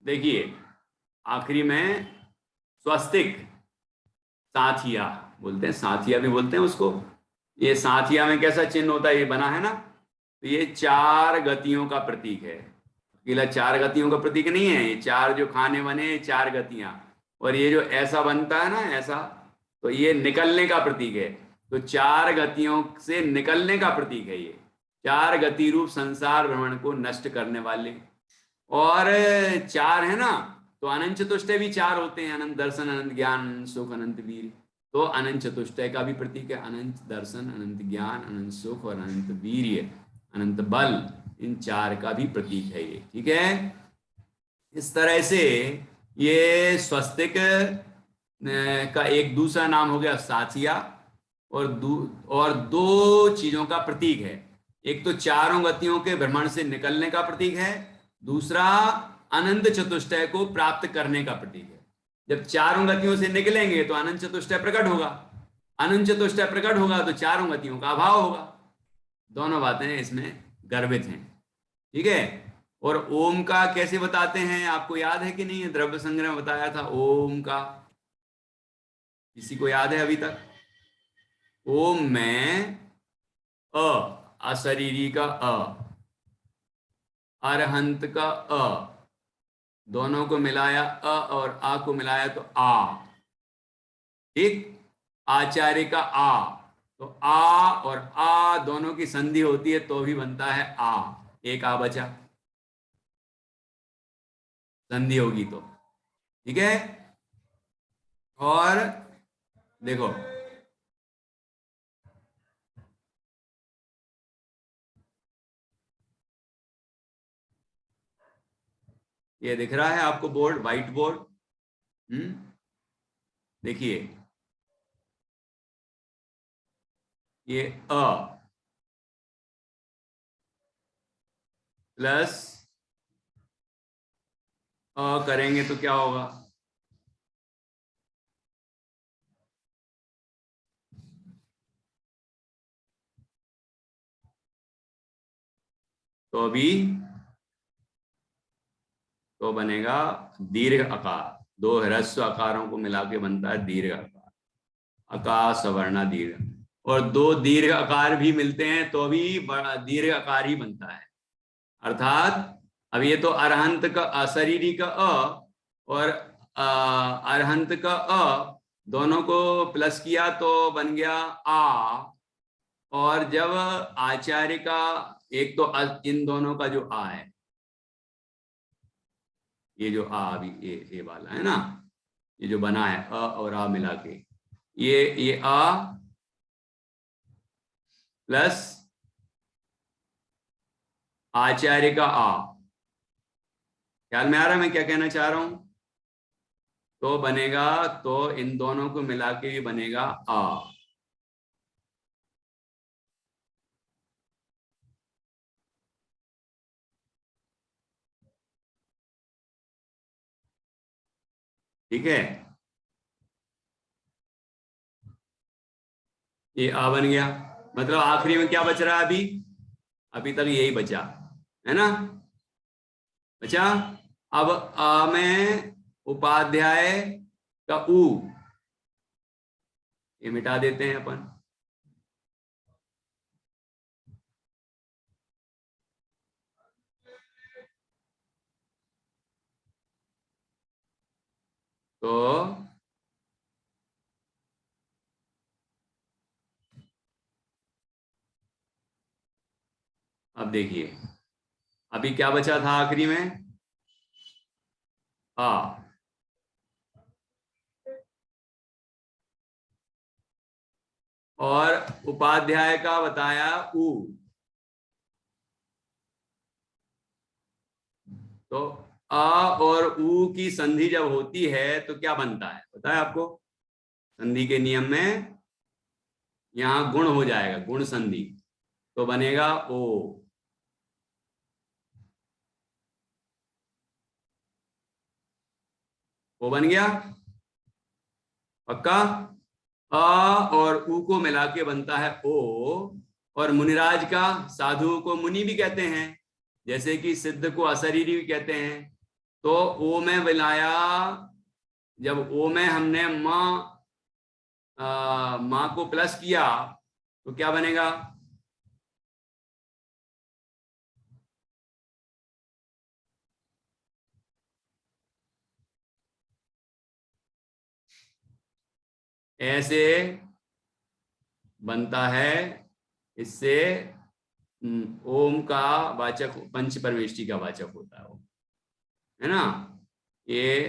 देखिए आखिरी में स्वस्तिक, साथिया बोलते हैं, साथिया भी बोलते हैं उसको। ये साथिया में कैसा चिन्ह होता है, ये बना है ना, तो ये चार गतियों का प्रतीक है। अकेला चार गतियों का प्रतीक नहीं है, ये चार जो खाने बने, चार गतियां। और ये जो ऐसा बनता है ना, ऐसा, तो ये निकलने का प्रतीक है। तो चार गतियों से निकलने का प्रतीक है ये। चार गति रूप संसार भ्रमण को नष्ट करने वाले। और चार है ना, तो अनंत चतुष्टय भी चार होते हैं, अनंत दर्शन, अनंत ज्ञान, अनंत सुख, अनंत वीर। तो अनंत चतुष्टय का भी प्रतीक है अनंत दर्शन, अनंत ज्ञान, अनंत सुख और अनंत वीर्य, अनंत बल। इन चार का भी प्रतीक है ये, ठीक है। इस तरह से ये स्वस्तिक का एक दूसरा नाम हो गया साथिया। और दो चीजों का प्रतीक है। एक तो चारों गतियों के भ्रमण से निकलने का प्रतीक है, दूसरा अनंत चतुष्टय को प्राप्त करने का प्रतीक है। जब चारों गतियों से निकलेंगे तो अनंत चतुष्टय प्रकट होगा, अनंत चतुष्टय प्रकट होगा तो चारों गतियों का अभाव होगा। दोनों बातें इसमें गर्भित हैं, ठीक है। और ओम का कैसे बताते हैं, आपको याद है कि नहीं? द्रव्य संग्रह में बताया था ओम का, किसी को याद है अभी तक? ओम में अ, अशरीरी का अ, अरहंत का अ, दोनों को मिलाया अ और आ को मिलाया तो आ, ठीक। आचार्य का आ, तो आ और आ दोनों की संधि होती है तो भी बनता है आ। एक आ बचा, संधि होगी तो, ठीक है। और देखो, ये दिख रहा है आपको बोर्ड, व्हाइट बोर्ड? देखिए ये अ प्लस अ करेंगे तो क्या होगा? तो अभी तो बनेगा दीर्घ अकार। दो ह्रस्व आकारों को मिला के बनता है दीर्घ अकार, अकार सवर्णा दीर्घ। और दो दीर्घ आकार भी मिलते हैं तो भी बड़ा दीर्घ आकार ही बनता है। अर्थात अब ये तो अरहंत का अशरीरी का अ और अरहंत का अ दोनों को प्लस किया तो बन गया आ। और जब आचार्य का, एक तो इन दोनों का जो आ है, ये जो आ अभी ये वाला है ना, ये जो बना है अ और आ मिला के, ये आ प्लस आचार्य का आ, ख्याल में आ रहा है मैं क्या कहना चाह रहा हूं? तो बनेगा, तो इन दोनों को मिला के भी बनेगा आ। ठीक है, ये आ बन गया। मतलब आखिरी में क्या बच रहा है अभी? अभी तक यही बचा है ना, बचा। अब आ में उपाध्याय का ऊ, ये मिटा देते हैं अपन। तो अब देखिए, अभी क्या बचा था आखिरी में? आ। और उपाध्याय का बताया ऊ, तो अ और ऊ की संधि जब होती है तो क्या बनता है पता है आपको? संधि के नियम में यहां गुण हो जाएगा, गुण संधि, तो बनेगा ओ। ओ बन गया पक्का। अ और ऊ को मिला के बनता है ओ। और मुनिराज का, साधु को मुनि भी कहते हैं, जैसे कि सिद्ध को अशरीरी भी कहते हैं। तो ओ में मिलाया, जब ओ में हमने माँ को प्लस किया तो क्या बनेगा? ऐसे बनता है। इससे ओम का वाचक पंच परमेष्टि का वाचक होता है वो, है ना। ये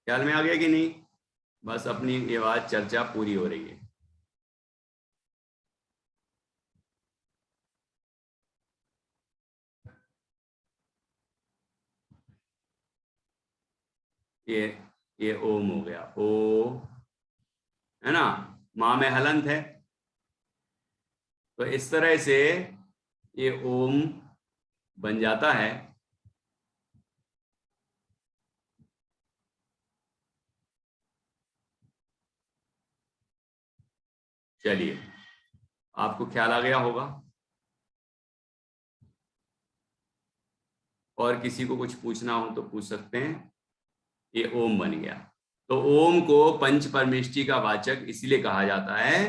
ख्याल में आ गया कि नहीं? बस अपनी ये बात चर्चा पूरी हो रही है। ये ओम हो गया, ओ, है ना। माँ में हलंत है, तो इस तरह से ये ओम बन जाता है। चलिए, आपको ख्याल आ गया होगा। और किसी को कुछ पूछना हो तो पूछ सकते हैं। ये ओम बन गया। तो ओम को पंच परमेष्टि का वाचक इसीलिए कहा जाता है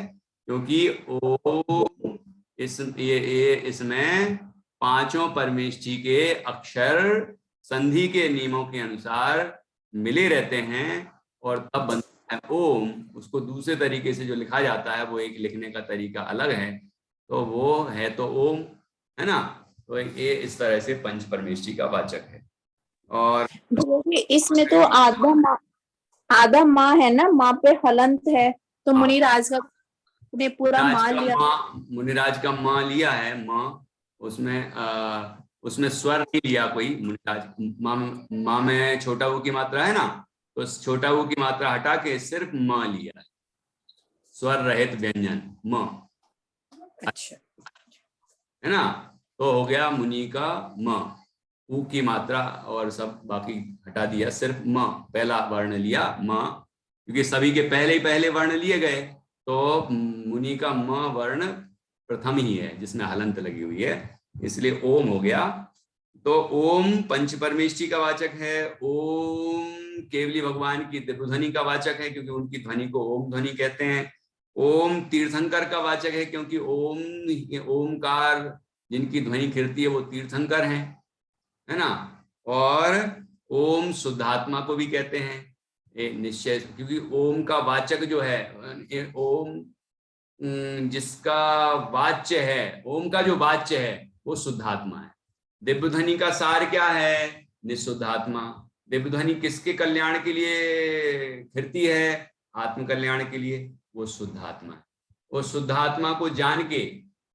क्योंकि ओम ये इसमें पांचों परमेष्टि के अक्षर संधि के नियमों के अनुसार मिले रहते हैं और तब बनता है ओम। उसको दूसरे तरीके से जो लिखा जाता है वो एक लिखने का तरीका अलग है, तो वो है तो ओम, है ना। तो ये इस तरह से पंच परमेष्टि का वाचक है। और इसमें तो आधा माँ है ना, माँ पे हलंत है, तो मुनिराज का ने पूरा माँ लिया। मुनिराज का माँ लिया है, माँ उसमें स्वर नहीं लिया कोई। मुनिराज माँ में छोटा ऊ की मात्रा है ना, तो छोटा ऊ की मात्रा हटा के सिर्फ माँ लिया है, स्वर रहित व्यंजन माँ। अच्छा, है ना। तो हो गया मुनि का माँ, ऊ की मात्रा और सब बाकी हटा दिया, सिर्फ माँ पहला वर्ण लिया माँ, क्योंकि सभी के पहले ही पहले वर्ण लिए गए। तो मुनि का म वर्ण प्रथम ही है जिसमें हलंत लगी हुई है, इसलिए ओम हो गया। तो ओम पंच परमेष्टि का वाचक है। ओम केवली भगवान की दिव्य ध्वनि का वाचक है क्योंकि उनकी ध्वनि को ओम ध्वनि कहते हैं। ओम तीर्थंकर का वाचक है क्योंकि ओमकार जिनकी ध्वनि खिरती है वो तीर्थंकर हैं, है ना। और ओम शुद्धात्मा को भी कहते हैं, निश्चय, क्योंकि ओम का वाचक जो है, ओम जिसका वाच्य है, ओम का जो वाच्य है वो शुद्धात्मा है। दिव्य ध्वनि का सार क्या है? निशुद्धात्मा। दिव्य ध्वनि किसके कल्याण के लिए फिरती है? आत्म कल्याण के लिए, वो शुद्धात्मा है। वो शुद्धात्मा को जान के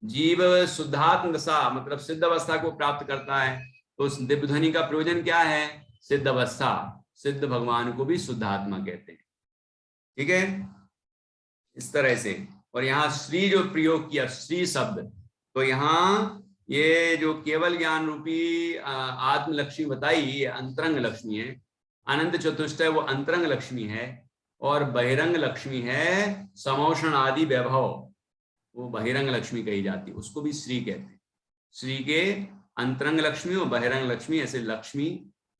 जीव शुद्धात्म दशा मतलब सिद्ध अवस्था को प्राप्त करता है। तो उस दिव्य ध्वनि का प्रयोजन क्या है? सिद्ध अवस्था। सिद्ध भगवान को भी शुद्धात्मा कहते हैं, ठीक है, इस तरह से। और यहाँ श्री जो प्रयोग किया, श्री शब्द, तो यहाँ ये जो केवल ज्ञान रूपी आत्म लक्ष्मी बताई, ये अंतरंग लक्ष्मी है। अनंत चतुष्टय वो अंतरंग लक्ष्मी है, और बहिरंग लक्ष्मी है समोषण आदि वैभव, वो बहिरंग लक्ष्मी कही जाती है, उसको भी श्री कहते हैं। श्री के अंतरंग लक्ष्मी और बहिरंग लक्ष्मी, ऐसे लक्ष्मी,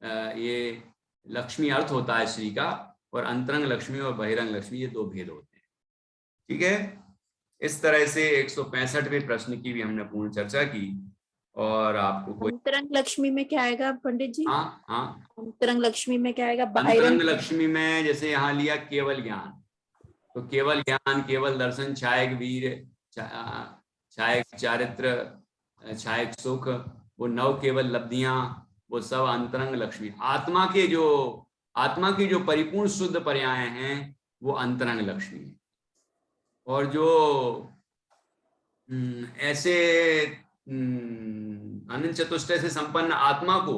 ये लक्ष्मी अर्थ होता है श्री का, और अंतरंग लक्ष्मी और बहिरंग लक्ष्मी ये दो भेद होते हैं, ठीक है। इस तरह से 165वें प्रश्न की भी हमने पूर्ण चर्चा की। और आपको कोई अंतरंग लक्ष्मी में क्या आएगा पंडित जी? हाँ हाँ, अंतरंग लक्ष्मी में क्या आएगा? अंतरंग लक्ष्मी में जैसे यहाँ लिया केवल ज्ञान, तो केवल ज्ञान, केवल दर्शन, छायक वीर, छायक चारित्र, छायक सुख, वो नव केवल लब्धियां, वो सब अंतरंग लक्ष्मी। आत्मा की जो परिपूर्ण शुद्ध पर्याय हैं वो अंतरंग लक्ष्मी है। और जो ऐसे अनंत चतुष्टय से संपन्न आत्मा को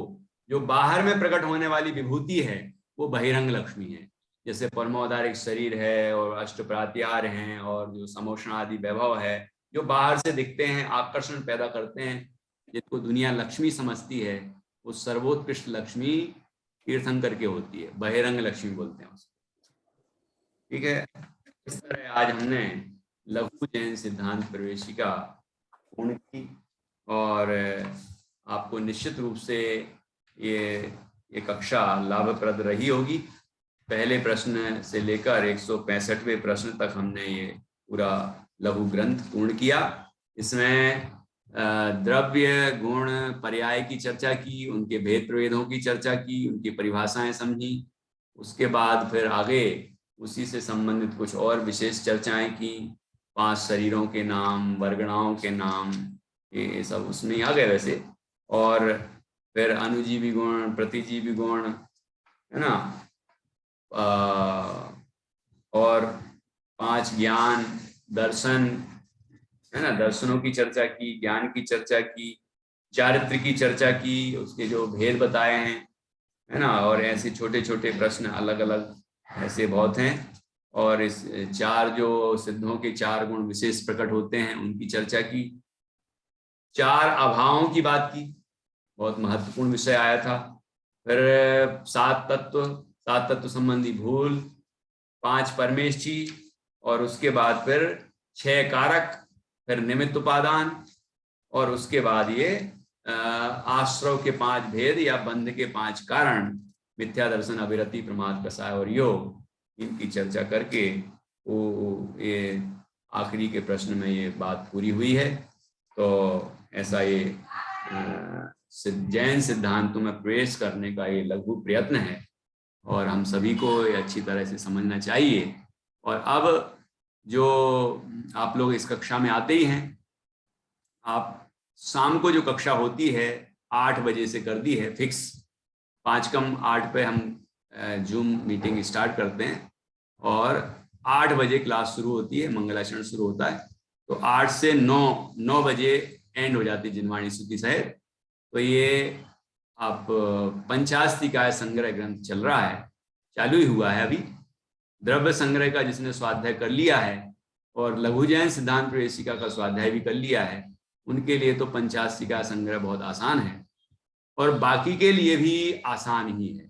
जो बाहर में प्रकट होने वाली विभूति है वो बहिरंग लक्ष्मी है। जैसे परमोदारिक शरीर है और अष्ट प्रात्यार हैं और जो समोषण आदि वैभव है जो बाहर से दिखते हैं, आकर्षण पैदा करते हैं, जिनको दुनिया लक्ष्मी समझती है, वो सर्वोत्कृष्ट लक्ष्मी तीर्थंकर के होती है, बहिरंग लक्ष्मी बोलते हैं उसको। ठीक है, इस तरह आज हमने लघु जैन सिद्धांत प्रवेशिका पूर्ण की, और आपको निश्चित रूप से ये कक्षा लाभप्रद रही होगी। पहले प्रश्न से लेकर 165वें प्रश्न तक हमने ये पूरा लघु ग्रंथ पूर्ण किया। इसमें द्रव्य गुण पर्याय की चर्चा की, उनके भेद प्रभेदों की चर्चा की, उनकी परिभाषाएं समझी। उसके बाद फिर आगे उसी से संबंधित कुछ और विशेष चर्चाएं की, 5 शरीरों के नाम, वर्गणाओं के नाम, ये सब उसमें आ गए वैसे। और फिर अनुजीवी गुण, प्रतिजीवी गुण, है ना, और 5 ज्ञान, दर्शन, है ना, दर्शनों की चर्चा की, ज्ञान की चर्चा की, चारित्र की चर्चा की, उसके जो भेद बताए हैं, है ना, और ऐसे छोटे छोटे प्रश्न अलग अलग ऐसे बहुत हैं। और इस 4 जो सिद्धों के 4 गुण विशेष प्रकट होते हैं उनकी चर्चा की। 4 अभावों की बात की, बहुत महत्वपूर्ण विषय आया था। फिर 7 तत्व संबंधी भूल, 5 परमेष्ठी, और उसके बाद फिर 6 कारक, फिर निमित्त उपादान, और उसके बाद ये आश्रव के 5 भेद या बंध के 5 कारण, मिथ्या दर्शन, अविरति, प्रमाद, कसाय और योग, इनकी चर्चा करके वो ये आखिरी के प्रश्न में ये बात पूरी हुई है। तो ऐसा ये जैन सिद्धांतों में प्रवेश करने का ये लघु प्रयत्न है, और हम सभी को ये अच्छी तरह से समझना चाहिए। और अब जो आप लोग इस कक्षा में आते ही हैं, आप शाम को जो कक्षा होती है 8 बजे से कर दी है फिक्स, 5 कम 8 पे हम जूम मीटिंग स्टार्ट करते हैं, और 8 बजे क्लास शुरू होती है, मंगलाचरण शुरू होता है। तो 8 से 9 बजे एंड हो जाती है जिनवाणी स्तुति सहित। तो ये आप पंचास्तिकाय संग्रह ग्रंथ चल रहा है, चालू ही हुआ है अभी। द्रव्य संग्रह का जिसने स्वाध्याय कर लिया है और लघु जैन सिद्धांत प्रवेशिका का स्वाध्याय भी कर लिया है, उनके लिए तो पंचास्तिकाय संग्रह बहुत आसान है, और बाकी के लिए भी आसान ही है।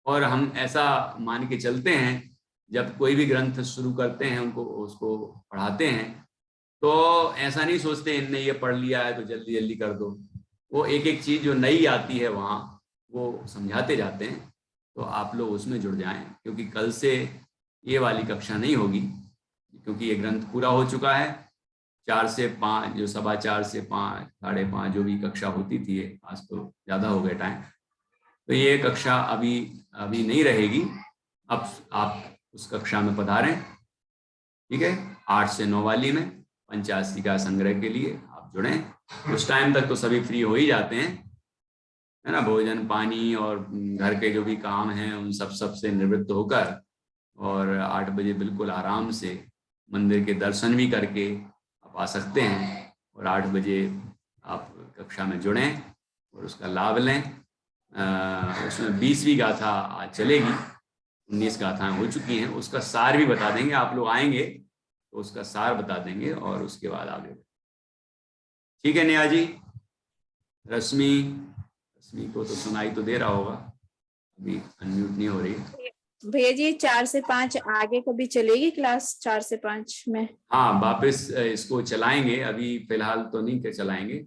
और हम ऐसा मान के चलते हैं, जब कोई भी ग्रंथ शुरू करते हैं उनको उसको पढ़ाते हैं, तो ऐसा नहीं सोचते इनने ये पढ़ लिया है तो जल्दी जल्दी कर दो। वो एक एक चीज जो नई आती है वहाँ वो समझाते जाते हैं। तो आप लोग उसमें जुड़ जाएं, क्योंकि कल से ये वाली कक्षा नहीं होगी, क्योंकि ये ग्रंथ पूरा हो चुका है। 4 से 5 जो 4:15 से 5, 5:30 जो भी कक्षा होती थी, आज तो ज़्यादा हो गया टाइम, तो ये कक्षा अभी नहीं रहेगी। अब आप उस कक्षा में पधारें, ठीक है, 8 से 9 वाली में पंचास्तिका संग्रह के लिए आप जुड़ें। उस टाइम तक तो सभी फ्री हो ही जाते हैं, है ना, भोजन पानी और घर के जो भी काम हैं उन सब से निवृत्त होकर, और 8 बजे बिल्कुल आराम से मंदिर के दर्शन भी करके आप आ सकते हैं, और 8 बजे आप कक्षा में जुड़ें और उसका लाभ लें। उसमें 20वीं गाथा आज चलेगी, 19 गाथाएं हो चुकी हैं, उसका सार भी बता देंगे। आप लोग आएंगे तो उसका सार बता देंगे, और उसके बाद आगे। ठीक है नेहा जी। रश्मि को तो सुनाई तो दे रहा होगा, अभी अनम्यूट नहीं हो रही है। भैया जी 4 से 5 आगे कभी चलेगी क्लास 4 से 5 में? हाँ, वापस इसको चलाएंगे, अभी फिलहाल तो नहीं चलाएंगे।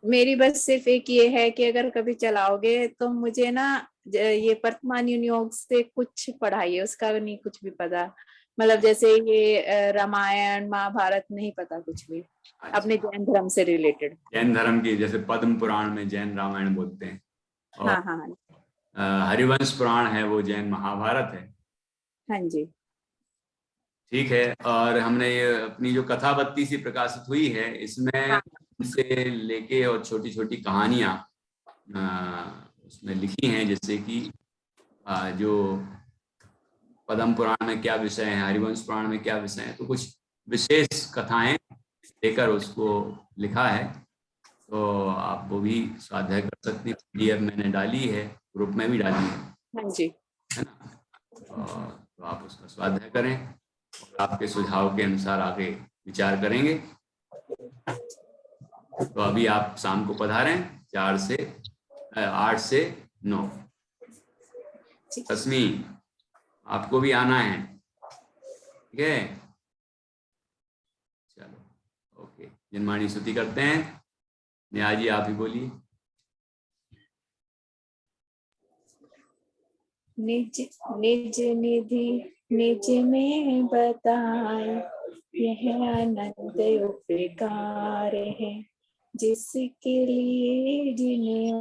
मेरी बस सिर्फ एक ये है कि अगर कभी चलाओगे तो मुझे ना ये वर्तमान योग से कुछ पढ़ाइए, उसका नहीं कुछ भी पता, मतलब जैसे ये रामायण महाभारत नहीं पता कुछ भी। अच्छा। अपने जैन धर्म से रिलेटेड, जैन धर्म की, जैसे पद्म पुराण में जैन रामायण बोलते हैं, और हाँ हाँ, हरिवंश पुराण है वो जैन महाभारत है। हाँ जी, ठीक है। और हमने ये अपनी जो कथा बत्ती सी प्रकाशित हुई है, इसमें से लेके और छोटी छोटी कहानियां उसमें लिखी हैं, जैसे कि जो पद्म पुराण में क्या विषय है, हरिवंश पुराण में क्या विषय है, तो कुछ विशेष कथाएं लेकर उसको लिखा है। तो आप वो भी स्वाध्याय कर सकती हैं। PDF मैंने डाली है, ग्रुप में भी डाली है, हाँ जी, है ना। तो आप उसका स्वाध्याय करें और आपके सुझाव के अनुसार आगे विचार करेंगे। तो अभी आप शाम को पधारें 8 से 9। रश्मि आपको भी आना है, ठीक है? चलो ओके, जनमानी स्तुति करते हैं। नेहा जी आप ही बोलिए। निज निज निधि निज में बताए, यह आनंद उपकार है, जिसके लिए जिन्हें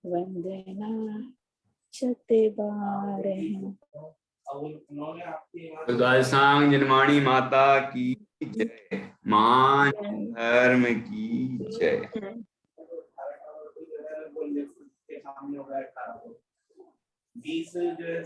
वंदना शत बार है। सांग जनमानी माता की जय, मान धर्म की जय। सामने हो रहा है 18 20 जो है